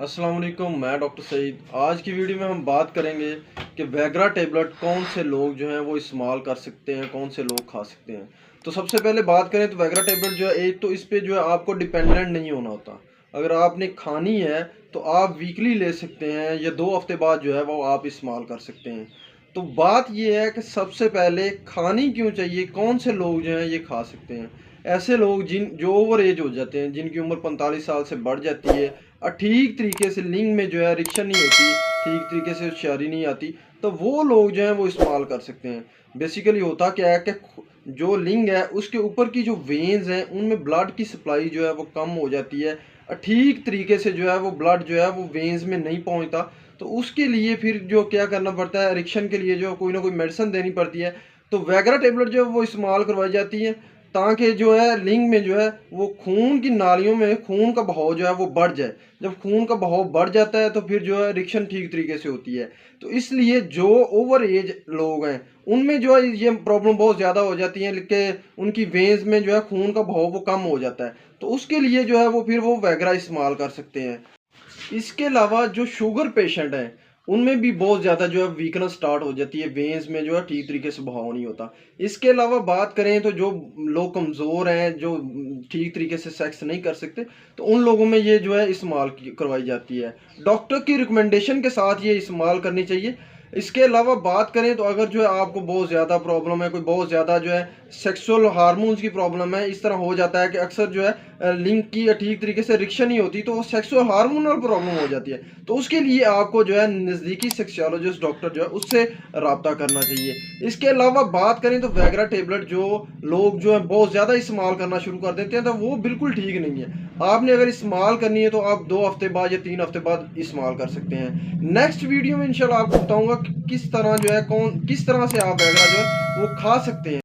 अस्सलाम वालेकुम, मैं डॉक्टर सईद। आज की वीडियो में हम बात करेंगे कि वैग्रा टेबलेट कौन से लोग जो हैं वो इस्तेमाल कर सकते हैं, कौन से लोग खा सकते हैं। तो सबसे पहले बात करें तो वैग्रा टेबलेट जो है, एक तो इस पे जो है आपको डिपेंडेंट नहीं होना होता। अगर आपने खानी है तो आप वीकली ले सकते हैं या 2 हफ्ते बाद जो है वो आप इस्तेमाल कर सकते हैं। तो बात ये है कि सबसे पहले खानी क्यों चाहिए, कौन से लोग जो हैं ये खा सकते हैं। ऐसे लोग जो ओवर एज हो जाते हैं, जिनकी उम्र 45 साल से बढ़ जाती है और ठीक तरीके से लिंग में जो है रिक्शन नहीं होती, ठीक तरीके से होशियारी नहीं आती, तो वो लोग जो हैं वो इस्तेमाल कर सकते हैं। बेसिकली होता क्या है कि जो लिंग है उसके ऊपर की जो वेन्स हैं उनमें ब्लड की सप्लाई जो है वो कम हो जाती है और ठीक तरीके से जो है वो ब्लड जो है वो वेन्स में नहीं पहुंचता। तो उसके लिए फिर जो क्या करना पड़ता है, रिक्शन के लिए जो कोई ना कोई मेडिसिन देनी पड़ती है। तो वैगरा टेबलेट जो है वो इस्तेमाल करवाई जाती है ताकि जो है लिंग में जो है वो खून की नालियों में खून का बहाव जो है वो बढ़ जाए। जब खून का बहाव बढ़ जाता है तो फिर जो है रिक्शन ठीक तरीके से होती है। तो इसलिए जो ओवर एज लोग हैं उनमें जो है ये प्रॉब्लम बहुत ज़्यादा हो जाती है कि उनकी वेन्स में जो है खून का बहाव वो कम हो जाता है। तो उसके लिए जो है वो फिर वो वैगरा इस्तेमाल कर सकते हैं। इसके अलावा जो शुगर पेशेंट हैं उनमें भी बहुत ज़्यादा जो है वीकनेस स्टार्ट हो जाती है, वेन्स में जो है ठीक तरीके से बहाव नहीं होता। इसके अलावा बात करें तो जो लोग कमज़ोर हैं, जो ठीक तरीके से सेक्स नहीं कर सकते, तो उन लोगों में ये जो है इस्तेमाल करवाई जाती है। डॉक्टर की रिकमेंडेशन के साथ ये इस्तेमाल करनी चाहिए। इसके अलावा बात करें तो अगर जो है आपको बहुत ज़्यादा प्रॉब्लम है, कोई बहुत ज़्यादा जो है सेक्सुअल हार्मोन्स की प्रॉब्लम है, इस तरह हो जाता है कि अक्सर जो है लिंग की ठीक तरीके से रिक्शन नहीं होती, तो वो सेक्सुअल हार्मोनल प्रॉब्लम हो जाती है। तो उसके लिए आपको जो है नज़दीकी सेक्सोलॉजिस्ट डॉक्टर जो है उससे रब्ता करना चाहिए। इसके अलावा बात करें तो वैगरा टेबलेट जो लोग जो है बहुत ज़्यादा इस्तेमाल करना शुरू कर देते हैं, तो वो बिल्कुल ठीक नहीं है। आपने अगर इस्तेमाल करनी है तो आप 2 हफ्ते बाद या 3 हफ्ते बाद इस्तेमाल कर सकते हैं। नेक्स्ट वीडियो में इंशाल्लाह आपको बताऊंगा कि किस तरह जो है किस तरह से आप वैगरा जो है वो खा सकते हैं।